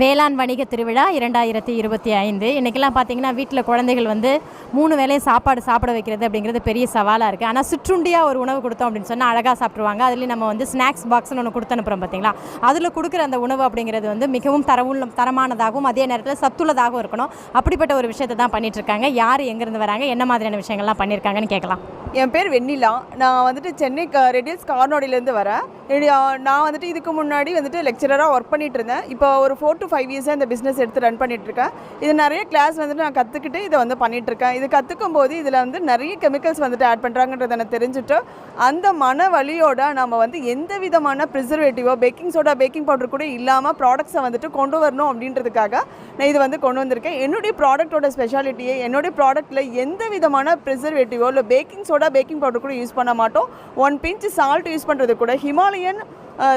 வேளாண் வணிக திருவிழா 2025 இன்றைக்கெல்லாம் பார்த்தீங்கன்னா வீட்டில் குழந்தைகள் வந்து 3 வேளையும் சாப்பாடு சாப்பிட வைக்கிறது அப்படிங்கிறது பெரிய சவாலாக இருக்குது. ஆனால் சிற்றுண்டியாக ஒரு உணவு கொடுத்தோம் அப்படின்னு சொன்னால் அழகாக சாப்பிட்ருவாங்க. அதுலேயும் நம்ம வந்து ஸ்நாக்ஸ் பாக்ஸ்னு ஒன்று கொடுத்து அனுப்புகிறோம் பார்த்தீங்களா, அதில் கொடுக்குற அந்த உணவு அப்படிங்கிறது வந்து மிகவும் தரமானதாகவும் அதே நேரத்தில் சத்துள்ளதாகவும் இருக்கணும். அப்படிப்பட்ட ஒரு விஷயத்தை தான் பண்ணிகிட்ருக்காங்க. யார் எங்கேருந்து வராங்க, என்ன மாதிரியான விஷயங்கள்லாம் பண்ணியிருக்காங்கன்னு கேட்கலாம். என் பேர் வெண்ணிலா. நான் வந்துட்டு சென்னை ரெடியல்ஸ் கார்னோடிலேருந்து வரேன். நான் வந்துட்டு இதுக்கு முன்னாடி வந்துட்டு லெக்சரராக ஒர்க் பண்ணிகிட்டு இருந்தேன். இப்போ ஒரு 4 to 5 இயர்ஸாக இந்த பிஸ்னஸ் எடுத்து ரன் பண்ணிகிட்ருக்கேன். இது நிறைய கிளாஸ் வந்துட்டு நான் கற்றுக்கிட்டு இதை வந்து பண்ணிகிட்ருக்கேன். இது கற்றுக்கும் போது இதில் வந்து நிறைய கெமிக்கல்ஸ் வந்துட்டு ஆட் பண்ணுறாங்கன்றதை நான் தெரிஞ்சுட்டு அந்த மன வலியோட நம்ம வந்து எந்த விதமான ப்ரிசர்வேட்டிவோ பேக்கிங் சோடா பேக்கிங் பவுடர் கூட இல்லாமல் ப்ராடக்ட்ஸை வந்துட்டு கொண்டு வரணும் அப்படின்றதுக்காக நான் இது வந்து கொண்டு வந்திருக்கேன். என்னுடைய ப்ராடக்டோட ஸ்பெஷாலிட்டியே என்னுடைய ப்ராடக்ட்டில் எந்த விதமான ப்ரிசர்வேட்டிவோ இல்லை பேக்கிங் சோடா பேக்கிங் பவுடர் கூட யூஸ் பண்ண மாட்டோம். 1 pinch சால்ட் யூஸ் பண்ணுறது கூட ஹிமாலயன்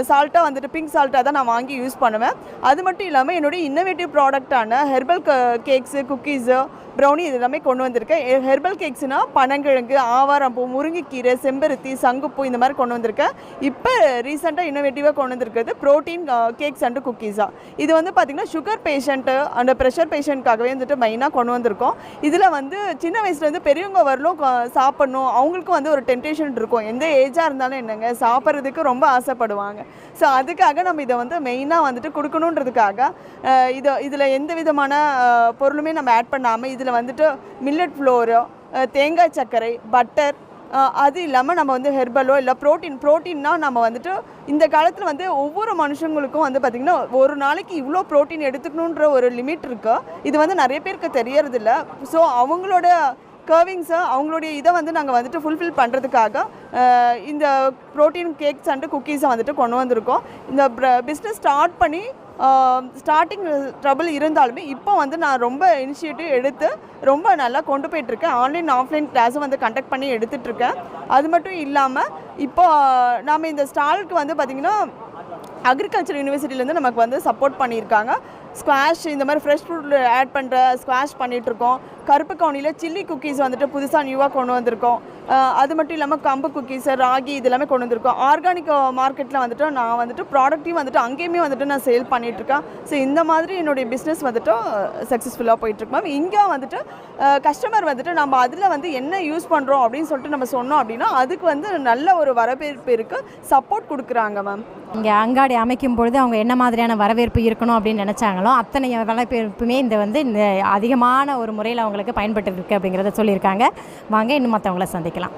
சால்ட்டாக வந்துட்டு பிங்க் சால்ட்டாக தான் நான் வாங்கி யூஸ் பண்ணுவேன். அது மட்டும் இல்லாமல் என்னுடைய இன்னோவேட்டிவ் ப்ராடக்டான ஹெர்பல் கேக்ஸு, குக்கீஸு, ப்ரௌனி இது எல்லாமே கொண்டு வந்திருக்கேன். ஹெர்பல் கேக்ஸ்னால் பனங்கிழங்கு, ஆவாரம்பூ, முருங்கைக்கீரை, செம்பருத்தி, சங்குப்பூ இந்த மாதிரி கொண்டு வந்திருக்கேன். இப்போ ரீசெண்டாக இன்னோவேட்டிவாக கொண்டு வந்திருக்கிறது ப்ரோட்டீன் கேக்ஸ் அண்டு குக்கீஸாக. இது வந்து பார்த்திங்கன்னா சுகர் பேஷண்ட்டு அந்த ப்ரெஷர் பேஷண்ட்காகவே வந்துட்டு மெயினாக கொண்டு வந்திருக்கோம். இதில் வந்து சின்ன வயசுலேருந்து பெரியவங்க வரலும் சாப்பிட்ணும், அவங்களுக்கும் வந்து ஒரு டெம்டேஷன் இருக்கும். எந்த ஏஜாக இருந்தாலும் என்னங்க சாப்பிட்றதுக்கு ரொம்ப ஆசைப்படுவாங்க. ஸோ அதுக்காக நம்ம இதை வந்து மெயினாக வந்துட்டு கொடுக்கணுன்றதுக்காக இதில் எந்த விதமான பொருளுமே நம்ம ஆட் பண்ணாமல் இதில் வந்துட்டு மில்லட் ஃப்ளோரு, தேங்காய் சர்க்கரை, பட்டர், அது இல்லாமல் நம்ம வந்து ஹெர்பலோ இல்லை ப்ரோட்டீன்னா நம்ம வந்துட்டு இந்த காலத்தில் வந்து ஒவ்வொரு மனுஷங்களுக்கும் வந்து பார்த்திங்கன்னா ஒரு நாளைக்கு இவ்வளோ ப்ரோட்டீன் எடுத்துக்கணுன்ற ஒரு லிமிட் இருக்குது. இது வந்து நிறைய பேருக்கு தெரியறதில்ல. ஸோ அவங்களோட கர்விங்ஸை அவங்களுடைய இதை வந்து நாங்கள் வந்துட்டு ஃபுல்ஃபில் பண்ணுறதுக்காக இந்த ப்ரோட்டீன் கேக்ஸ் அண்டு குக்கீஸை வந்துட்டு கொண்டு வந்திருக்கோம். இந்த பிஸ்னஸ் ஸ்டார்ட் பண்ணி ஸ்டார்டிங் ட்ரபிள் இருந்தாலுமே இப்போ வந்து நான் ரொம்ப இனிஷியேட்டிவ் எடுத்து ரொம்ப நல்லா கொண்டு போயிட்டுருக்கேன். ஆன்லைன் ஆஃப்லைன் கிளாஸும் வந்து கண்டக்ட் பண்ணி எடுத்துகிட்ருக்கேன். அது மட்டும் இல்லாமல் இப்போ நாம் இந்த ஸ்டாலுக்கு வந்து பார்த்திங்கன்னா அக்ரிகல்ச்சர் யூனிவர்சிட்டியிலேருந்து நமக்கு வந்து சப்போர்ட் பண்ணியிருக்காங்க. ஸ்குவாஷ் இந்த மாதிரி ஃப்ரெஷ் ஃப்ரூட் ஆட் பண்ணுற ஸ்குவாஷ் பண்ணிகிட்ருக்கோம். கருப்பு கவுனியில் சில்லி குக்கீஸ் வந்துட்டு புதுசாக நியூவாக கொண்டு வந்திருக்கோம். அது மட்டும் இல்லாமல் கம்பு குக்கீஸு, ராகி இது எல்லாமே கொண்டு வந்திருக்கோம். ஆர்கானிக் மார்க்கெட்டில் வந்துட்டு நான் வந்துட்டு ப்ராடக்ட்டையும் வந்துட்டு அங்கேயுமே வந்துட்டு நான் சேல் பண்ணிகிட்ருக்கேன். ஸோ இந்த மாதிரி என்னுடைய பிஸ்னஸ் வந்துட்டு சக்ஸஸ்ஃபுல்லாக போயிட்டுருக்கு மேம். இங்கே வந்துட்டு கஸ்டமர் வந்துட்டு நம்ம அதில் வந்து என்ன யூஸ் பண்ணுறோம் அப்படின்னு சொல்லிட்டு நம்ம சொன்னோம் அப்படின்னா அதுக்கு வந்து நல்ல ஒரு வரவேற்பு இருக்குது, சப்போர்ட் கொடுக்குறாங்க மேம். இங்கே அங்காடி அமைக்கும் பொழுது அவங்க என்ன மாதிரியான வரவேற்பு இருக்கணும் அப்படின்னு நினச்சாங்களோ அத்தனை வரவேற்புமே இந்த அதிகமான ஒரு முறையில் அவங்களுக்கு பயன்பட்டு இருக்கு அப்படிங்கிறத சொல்லியிருக்காங்க. வாங்க இன்னும் மற்றவங்கள சந்திக்கலாம்.